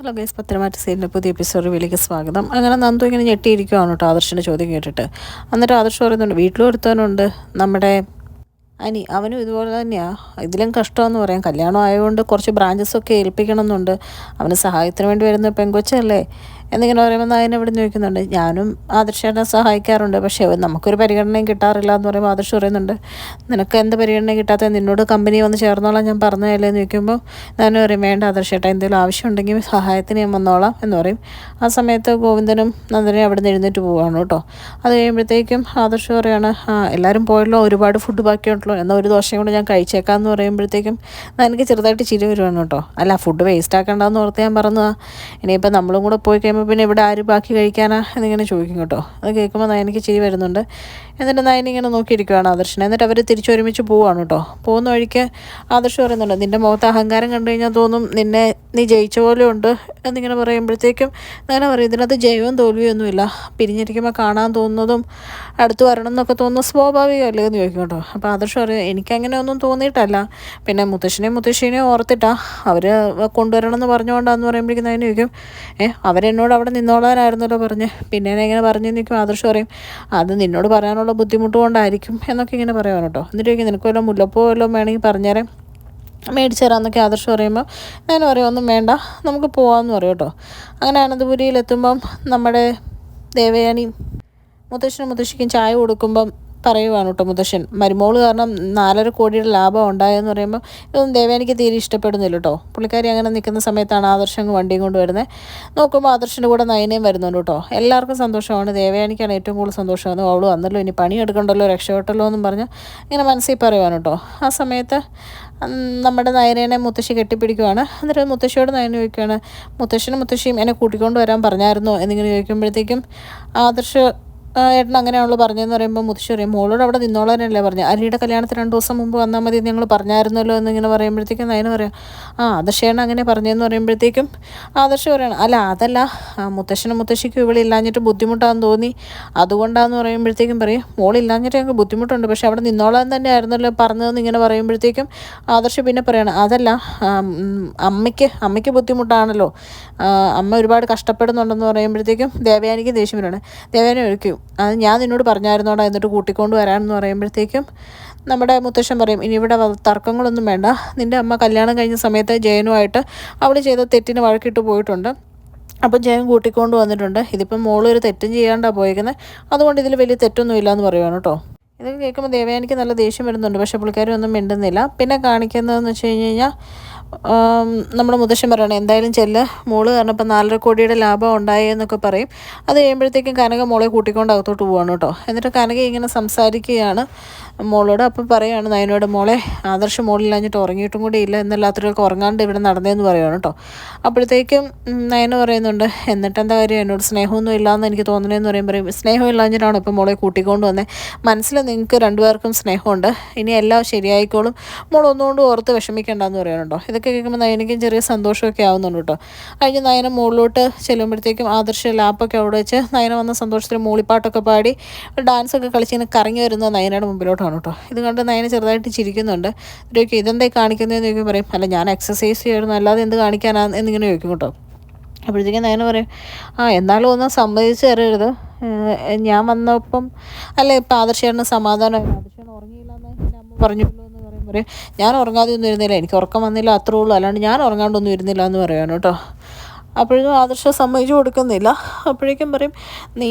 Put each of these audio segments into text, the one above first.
Hello guys, പത്തരമാറ്റ സീരിയലിൻ്റെ പുതിയ എപ്പിസോഡിലേക്ക് സ്വാഗതം. അങ്ങനെ നന്ദു ഇങ്ങനെ ഞെട്ടിയിരിക്കുവാണ് കേട്ടോ ആദർശിൻ്റെ ചോദ്യം കേട്ടിട്ട്. എന്നിട്ട് ആദർശ് പറയുന്നുണ്ട്, വീട്ടിലും ഒരുത്തനുണ്ട് നമ്മുടെ അവനും ഇതുപോലെ തന്നെയാണ്, ഇതിലും കഷ്ടമെന്ന് പറയാം. കല്യാണം ആയതുകൊണ്ട് കുറച്ച് ബ്രാഞ്ചസൊക്കെ ഏൽപ്പിക്കണം എന്നുണ്ട്. അവന് സഹായത്തിന് വേണ്ടി വരുന്ന പെങ്കൊച്ചല്ലേ എന്നിങ്ങനെ പറയുമ്പോൾ നായനെ ഇവിടെ ചോദിക്കുന്നുണ്ട്. ഞാനും ആദർശേട്ടനെ സഹായിക്കാറുണ്ട്, പക്ഷേ നമുക്കൊരു പരിഗണനയും കിട്ടാറില്ല എന്ന് പറയുമ്പോൾ ആദർശ് പറയുന്നുണ്ട്, നിനക്ക് എന്ത് പരിഗണനയും കിട്ടാത്ത നിന്നോട് കമ്പനി വന്ന് ചേർന്നോളാം ഞാൻ പറഞ്ഞതല്ലേ എന്ന് ചോദിക്കുമ്പോൾ ഞാൻ പറയും, വേണ്ട ആദർശേട്ട, എന്തെങ്കിലും ആവശ്യമുണ്ടെങ്കിൽ സഹായത്തിന് ഞാൻ വന്നോളാം എന്ന് പറയും. ആ സമയത്ത് ഗോവിന്ദനും നന്ദനും അവിടെ നിന്ന് എഴുന്നേറ്റ് പോവുകയാണ് കേട്ടോ. അത് കഴിയുമ്പോഴത്തേക്കും ആദർശ് പറയാണ്, എല്ലാവരും പോയല്ലോ, ഒരുപാട് ഫുഡ് ബാക്കിയുണ്ടല്ലോ, എന്നാൽ ഒരു ദോശയും കൂടെ ഞാൻ കഴിച്ചേക്കാമെന്ന് പറയുമ്പോഴത്തേക്കും എനിക്ക് ചെറുതായിട്ട് ചിരി വരുവാണ് കേട്ടോ. അല്ല, ഫുഡ് വേസ്റ്റ് ആക്കണ്ടെന്ന് ഓർത്ത് ഞാൻ പറഞ്ഞതാണ്. ഇനിയിപ്പോൾ നമ്മളും കൂടെ പോയി കഴിയുമ്പോൾ പിന്നെ ഇവിടെ ആര് ബാക്കി കഴിക്കാനാ എന്നിങ്ങനെ ചോദിക്കും കേട്ടോ. അത് കേൾക്കുമ്പോൾ നയനിക്ക് ചിരി വരുന്നുണ്ട്. എന്നിട്ട് നയനി ഇങ്ങനെ നോക്കിയിരിക്കുകയാണ് ആദർശനെ. എന്നിട്ട് അവർ തിരിച്ചൊരുമിച്ച് പോവുകയാണ് കേട്ടോ. പോകുന്ന വഴിക്ക് ആദർശ് പറയുന്നുണ്ട്, നിൻ്റെ മുഖത്ത് അഹങ്കാരം കണ്ടു കഴിഞ്ഞാൽ തോന്നും നീ ജയിച്ച പോലെ ഉണ്ട് എന്നിങ്ങനെ പറയുമ്പോഴത്തേക്കും അങ്ങനെ പറയും, ഇതിനകത്ത് ജയവും തോൽവിയൊന്നുമില്ല, പിരിഞ്ഞിരിക്കുമ്പോൾ കാണാൻ തോന്നുന്നതും അടുത്ത് വരണം എന്നൊക്കെ തോന്നുന്നു സ്വാഭാവികമല്ലേ എന്ന് ചോദിക്കും കേട്ടോ. അപ്പോൾ ആദർശ് പറയും, എനിക്കങ്ങനെ ഒന്നും തോന്നിയിട്ടല്ല, പിന്നെ മുത്തശ്ശിനെയും ഓർത്തിട്ടാ അവർ കൊണ്ടുവരണം എന്ന് പറഞ്ഞുകൊണ്ടാന്ന് പറയുമ്പോഴേക്കും അതിന് ചോദിക്കും, അവരെന്നോട് അവിടെ നിന്നോളാനായിരുന്നല്ലോ പറഞ്ഞ്, പിന്നെ എങ്ങനെ പറഞ്ഞു നിൽക്കും. ആദർശ് പറയും, അത് നിന്നോട് പറയാനുള്ള ബുദ്ധിമുട്ട് കൊണ്ടായിരിക്കും എന്നൊക്കെ ഇങ്ങനെ പറയാൻ കേട്ടോ. എന്നിട്ട് ചോദിക്കും, നിനക്ക് വല്ലതും മുല്ലപ്പൂ വല്ലതും വേണമെങ്കിൽ പറഞ്ഞേരം മേടിച്ചു തരാമെന്നൊക്കെ ആദർശ് പറയുമ്പോൾ ഞാൻ പറയും, ഒന്നും വേണ്ട, നമുക്ക് പോകാമെന്ന് പറയും കേട്ടോ. അങ്ങനെ അനന്തപുരിയിലെത്തുമ്പം നമ്മുടെ ദേവയാനി മുത്തശ്ശിക്കും ചായ കൊടുക്കുമ്പം പറയുവാണ് കേട്ടോ മുത്തശ്ശൻ, മരുമോള് കാരണം 4.5 കോടിയുടെ ലാഭം ഉണ്ടായെന്ന് പറയുമ്പോൾ ഇതൊന്നും ദേവയാനിക്ക് തീരെ ഇഷ്ടപ്പെടുന്നില്ല കേട്ടോ. പുള്ളിക്കാരി അങ്ങനെ നിൽക്കുന്ന സമയത്താണ് ആദർശം വണ്ടിയും കൊണ്ട് വരുന്നത്. നോക്കുമ്പോൾ ആദർശിൻ്റെ കൂടെ നയനയും വരുന്നുണ്ട് കേട്ടോ. എല്ലാവർക്കും സന്തോഷമാണ്, ദേവയാനിക്കാണ് ഏറ്റവും കൂടുതൽ സന്തോഷമാണ്. അവൾ വന്നല്ലോ, ഇനി പണി എടുക്കണ്ടല്ലോ, രക്ഷപ്പെട്ടല്ലോ എന്നും പറഞ്ഞ് ഇങ്ങനെ മനസ്സിൽ പറയുവാണ് കേട്ടോ. ആ സമയത്ത് നമ്മുടെ നയനേനെ മുത്തശ്ശി കെട്ടിപ്പിടിക്കുവാണ്. എന്നിട്ട് മുത്തശ്ശിയോട് നയന ചോദിക്കുകയാണ്, മുത്തശ്ശിയും എന്നെ കൂട്ടിക്കൊണ്ട് വരാൻ പറഞ്ഞായിരുന്നോ എന്നിങ്ങനെ ചോദിക്കുമ്പോഴത്തേക്കും ആദർശ് ഏട്ടൻ അങ്ങനെയാണല്ലോ പറഞ്ഞതെന്ന് പറയുമ്പോൾ മുത്തശ്ശി പറയും, മോളോട് അവിടെ നിന്നോളാനല്ലേ പറഞ്ഞു, അരിയുടെ കല്യാണത്തിന് 2 ദിവസം മുമ്പ് വന്നാൽ മതി ഞങ്ങൾ പറഞ്ഞായിരുന്നല്ലോ എന്നിങ്ങനെ പറയുമ്പോഴത്തേക്കും നയന പറയാം, ആദർശേട്ടൻ അങ്ങനെ പറഞ്ഞതെന്ന് പറയുമ്പോഴത്തേക്കും ആദർശ് പറയണം, അല്ല അതല്ല, മുത്തശ്ശിക്കും ഇവിടെ ഇല്ലാഞ്ഞിട്ട് ബുദ്ധിമുട്ടാണെന്ന് തോന്നി, അതുകൊണ്ടാന്ന് പറയുമ്പോഴത്തേക്കും പറയും, മോളില്ലാഞ്ഞിട്ട് ഞങ്ങൾക്ക് ബുദ്ധിമുട്ടുണ്ട്, പക്ഷെ അവിടെ നിന്നോളാൻ തന്നെ ആയിരുന്നല്ലോ പറഞ്ഞതെന്ന് ഇങ്ങനെ പറയുമ്പോഴത്തേക്കും ആദർശ് പിന്നെ പറയണം, അതല്ല, അമ്മയ്ക്ക് ബുദ്ധിമുട്ടാണല്ലോ, അമ്മ ഒരുപാട് കഷ്ടപ്പെടുന്നുണ്ടെന്ന് പറയുമ്പോഴത്തേക്കും ദേവയാനിക്ക് ദേഷ്യം വരണം. ദേവയാനി ഒഴിക്കും, അത് ഞാൻ നിന്നോട് പറഞ്ഞായിരുന്നോടാ എന്നിട്ട് കൂട്ടിക്കൊണ്ട് വരാമെന്ന് പറയുമ്പോഴത്തേക്കും നമ്മുടെ മുത്തശ്ശൻ പറയും, ഇനി ഇവിടെ തർക്കങ്ങളൊന്നും വേണ്ട, നിൻ്റെ അമ്മ കല്യാണം കഴിഞ്ഞ സമയത്ത് ജയനുമായിട്ട് അവൾ ചെയ്ത തെറ്റിന് വഴക്കിട്ട് പോയിട്ടുണ്ട്, അപ്പം ജയൻ കൂട്ടിക്കൊണ്ട് വന്നിട്ടുണ്ട്, ഇതിപ്പം മോളൊരു തെറ്റും ചെയ്യാണ്ടാണ് പോയേക്കുന്നത്, അതുകൊണ്ട് ഇതിൽ വലിയ തെറ്റൊന്നും ഇല്ലയെന്ന് പറയുവാണ് കേട്ടോ. ഇതൊക്കെ കേൾക്കുമ്പോൾ ദേവയാനിക്ക് നല്ല ദേഷ്യം വരുന്നുണ്ട്, പക്ഷേ പുള്ളിക്കാരി ഒന്നും മിണ്ടുന്നില്ല. പിന്നെ കാണിക്കുന്നതെന്ന് വെച്ച് കഴിഞ്ഞാൽ നമ്മുടെ മുത്തശ്ശൻ പറയണം, എന്തായാലും ചെല്ല്, മോള് കാരണം ഇപ്പം 4.5 കോടിയുടെ ലാഭം ഉണ്ടായെന്നൊക്കെ പറയും. അത് കഴിയുമ്പോഴത്തേക്കും കനക മോളെ കൂട്ടിക്കൊണ്ട് അകത്തോട്ട് പോവാണ് കേട്ടോ. എന്നിട്ട് കനക ഇങ്ങനെ സംസാരിക്കുകയാണ് മോളോട്. അപ്പം പറയുകയാണ് നയനോട്, മോളെ ആദർശ് മോളില്ലാഞ്ഞിട്ട് ഉറങ്ങിയിട്ടും കൂടി ഇല്ല, എന്നല്ലാത്തവർക്ക് ഉറങ്ങാണ്ട് ഇവിടെ നടന്നതെന്ന് പറയുകയാണ് കേട്ടോ. അപ്പോഴത്തേക്കും നയന പറയുന്നുണ്ട്, എന്നിട്ട് എന്താ കാര്യം, എന്നോട് സ്നേഹമൊന്നും ഇല്ലയെന്ന് എനിക്ക് തോന്നണേന്ന് പറയുമ്പോൾ, സ്നേഹം ഇല്ലാഞ്ഞിട്ടാണ് ഇപ്പം മോളെ കൂട്ടിക്കൊണ്ട് വന്നത്, മനസ്സിൽ നിങ്ങൾക്ക് 2 പേർക്കും സ്നേഹമുണ്ട്, ഇനി എല്ലാം ശരിയായിക്കോളും, മോൾ ഒന്നുകൊണ്ട് ഓർത്ത് വിഷമിക്കേണ്ടെന്ന് പറയുന്നുണ്ടോ. ഇതൊക്കെ കേൾക്കുമ്പോൾ നയനയ്ക്കും ചെറിയ സന്തോഷമൊക്കെ ആവുന്നുണ്ട് കേട്ടോ. കഴിഞ്ഞ് നയന മുകളിലോട്ട് ചെല്ലുമ്പോഴത്തേക്കും ആദർശ് ലാപ്പൊക്കെ അവിടെ വെച്ച് നയന വന്ന സന്തോഷത്തിൽ മൂളിപ്പാട്ടൊക്കെ പാടി ഡാൻസൊക്കെ കളിച്ച് ഇങ്ങനെ കറങ്ങി വരുന്നത് നയനയുടെ മുമ്പിലോട്ടാണ് കേട്ടോ. ഇത് കണ്ട് നയന ചെറുതായിട്ട് ചിരിക്കുന്നുണ്ട്. ഇതൊക്കെ ഇതെന്തായി കാണിക്കുന്നതെന്ന് ചോദിക്കും, പറയും, അല്ല ഞാൻ എക്സസൈസ് ചെയ്യുന്നു, അല്ലാതെ എന്ത് കാണിക്കാനാ എന്നിങ്ങനെ ചോദിക്കും കേട്ടോ. അപ്പോഴത്തേക്കും നയന പറയും, എന്നാലും ഒന്നും സമ്മതിച്ച് തരരുത്, ഞാൻ വന്നപ്പം അല്ലേ ഇപ്പം ആദർശേട്ടന് സമാധാനം, ആദർശേട്ടൻ ഉറങ്ങിയില്ലെന്ന് എൻ്റെ അമ്മ പറഞ്ഞുള്ളൂ എന്ന് പറയുമ്പോൾ ഞാൻ ഉറങ്ങാതെ ഒന്നും ഇരുന്നില്ല, എനിക്ക് ഉറക്കം വന്നില്ല, അത്രേ ഉള്ളൂ, അല്ലാണ്ട് ഞാൻ ഉറങ്ങാണ്ടൊന്നും ഇരുന്നില്ല എന്ന് പറയുകയാണ് കേട്ടോ. അപ്പോഴേക്കും ആദർശം സമ്മതിച്ചു കൊടുക്കുന്നില്ല. അപ്പോഴേക്കും പറയും, നീ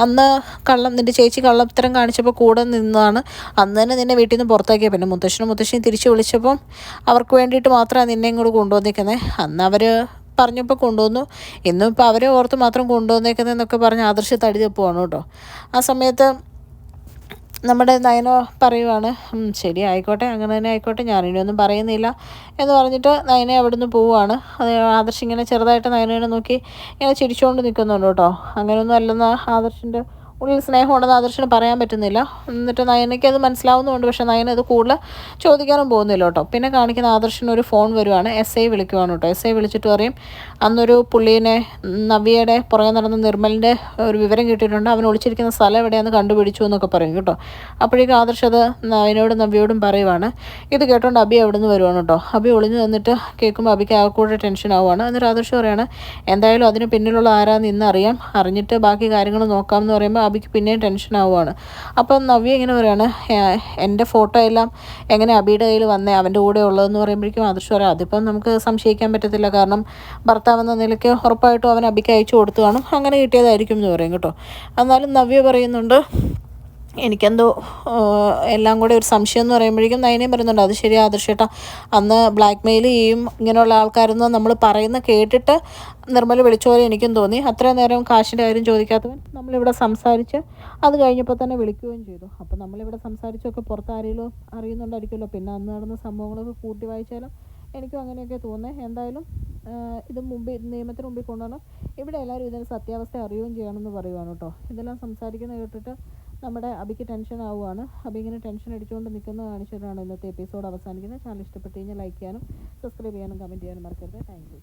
അന്ന് നിൻ്റെ ചേച്ചി കള്ളത്തരം കാണിച്ചപ്പോൾ കൂടെ നിന്നതാണ്, അന്ന് തന്നെ നിന്നെ വീട്ടിൽ നിന്ന് പുറത്താക്കിയത്, പിന്നെ മുത്തശ്ശിയും തിരിച്ച് വിളിച്ചപ്പം അവർക്ക് വേണ്ടിയിട്ട് മാത്രമാണ് നിന്നെ ഇങ്ങോട്ട് കൊണ്ടുവന്നിരിക്കുന്നത്, അന്ന് അവർ പറഞ്ഞപ്പോൾ കൊണ്ടുവന്നു, ഇന്നും ഇപ്പോൾ അവരെ ഓർത്ത് മാത്രം കൊണ്ടുവന്നേക്കുന്നതെന്നൊക്കെ പറഞ്ഞ് ആദർശ് തടി തപ്പുവാണ് കേട്ടോ. ആ സമയത്ത് നമ്മുടെ നയന പറയുവാണ്, ശരി ആയിക്കോട്ടെ, അങ്ങനെ തന്നെ ആയിക്കോട്ടെ, ഞാനിനിയൊന്നും പറയുന്നില്ല എന്ന് പറഞ്ഞിട്ട് നയന അവിടെ നിന്ന് പോവുകയാണ്. അത് ആദർശ് ഇങ്ങനെ ചെറുതായിട്ട് നയനേനെ നോക്കി ഇങ്ങനെ ചിരിച്ചുകൊണ്ട് നിൽക്കുന്നുണ്ട് കേട്ടോ. അങ്ങനെയൊന്നും അല്ലെന്ന് ആദർശിൻ്റെ ഉള്ളിൽ സ്നേഹമുണ്ടെന്ന് ആദർശിന് പറയാൻ പറ്റുന്നില്ല. എന്നിട്ട് നയനയ്ക്ക് അത് മനസ്സിലാവുന്നുണ്ട്, പക്ഷേ നയന അത് കൂടുതൽ ചോദിക്കാനും പോകുന്നില്ല കേട്ടോ. പിന്നെ കാണിക്കുന്ന ആദർശിന് ഒരു ഫോൺ വരുവാണ്, SI വിളിക്കുവാണ് കേട്ടോ. SI വിളിച്ചിട്ട് പറയും, അന്നൊരു പുള്ളീനെ നവ്യയുടെ പുറകെ നടന്ന നിർമ്മലിൻ്റെ ഒരു വിവരം കിട്ടിയിട്ടുണ്ട്, അവൻ ഒളിച്ചിരിക്കുന്ന സ്ഥലം എവിടെയാണെന്ന് കണ്ടുപിടിച്ചു എന്നൊക്കെ പറയും കേട്ടോ. അപ്പോഴേക്കും ആദർശ് അത് അതിനോടും നവ്യയോടും പറയുവാണ്. ഇത് കേട്ടോണ്ട് അബി അവിടെ നിന്ന് വരുവാണ് കേട്ടോ. അബി ഒളിഞ്ഞു നിന്നിട്ട് കേൾക്കുമ്പോൾ അബിക്ക് ആൾക്കൂടെ ടെൻഷൻ ആവുകയാണ്. എന്നിട്ട് ആദർശ് പറയാണ് എന്തായാലും അതിന് പിന്നിലുള്ള ആരാന്ന് ഇന്നറിയാം, അറിഞ്ഞിട്ട് ബാക്കി കാര്യങ്ങൾ നോക്കാമെന്ന് പറയുമ്പോൾ അബിക്ക് പിന്നെയും ടെൻഷൻ ആവുകയാണ്. അപ്പം നവ്യ ഇങ്ങനെ പറയാണ് എൻ്റെ ഫോട്ടോ എല്ലാം എങ്ങനെ അബിയുടെ കയ്യിൽ വന്നേ, അവൻ്റെ കൂടെ ഉള്ളതെന്ന് പറയുമ്പോഴേക്കും ആദർശ് പറയാം അതിപ്പം നമുക്ക് സംശയിക്കാൻ പറ്റത്തില്ല, കാരണം ഭർത്താവെന്ന നിലയ്ക്ക് ഉറപ്പായിട്ടും അവൻ അബിക്ക് അയച്ചു കൊടുത്തു കാണും, അങ്ങനെ കിട്ടിയതായിരിക്കും എന്ന് പറയും കേട്ടോ. എന്നാലും നവ്യ പറയുന്നുണ്ട് എനിക്കെന്തോ എല്ലാം കൂടെ ഒരു സംശയം എന്ന് പറയുമ്പോഴേക്കും നയനയും പറയുന്നുണ്ട് അത് ശരിയാ ആദർശേട്ടാ, അന്ന് ബ്ലാക്ക് മെയിൽ ചെയ്യും ഇങ്ങനെയുള്ള ആൾക്കാരെന്ന് നമ്മൾ പറയുന്ന കേട്ടിട്ട് നിർമ്മൽ വിളിച്ച പോലെ എനിക്കും തോന്നി. അത്രയും നേരം കാശിൻ്റെ കാര്യം ചോദിക്കാത്തവൻ നമ്മളിവിടെ സംസാരിച്ച് അത് കഴിഞ്ഞപ്പോൾ തന്നെ വിളിക്കുകയും ചെയ്തു. അപ്പം നമ്മളിവിടെ സംസാരിച്ചൊക്കെ പുറത്ത് ആരെങ്കിലും അറിയുന്നുണ്ടായിരിക്കുമല്ലോ, പിന്നെ അന്ന് നടന്ന സംഭവങ്ങളൊക്കെ കൂട്ടി വായിച്ചാലും എനിക്കും അങ്ങനെയൊക്കെ തോന്നുന്നത്. എന്തായാലും ഇത് നിയമത്തിന് മുമ്പിൽ കൊണ്ടുവരണം, ഇവിടെ എല്ലാവരും ഇതിൻ്റെ സത്യാവസ്ഥ അറിയുകയും ചെയ്യണമെന്ന് പറയുവാണ് കേട്ടോ. ഇതെല്ലാം സംസാരിക്കുന്നത് കേട്ടിട്ട് നമ്മുടെ അബിക്ക് ടെൻഷൻ ആവുകയാണ്. അബി ഇങ്ങനെ ടെൻഷൻ അടിച്ചുകൊണ്ട് നിൽക്കുന്നത് കാണിച്ചിട്ടാണ് ഇന്നത്തെ എപ്പിസോഡ് അവസാനിക്കുന്നത്. ചാനൽ ഇഷ്ടപ്പെട്ട് കഴിഞ്ഞാൽ ലൈക്ക് ചെയ്യാനും സബ്സ്ക്രൈബ് ചെയ്യാനും കമൻറ്റ് ചെയ്യാനും മറക്കരുത്. Thank you.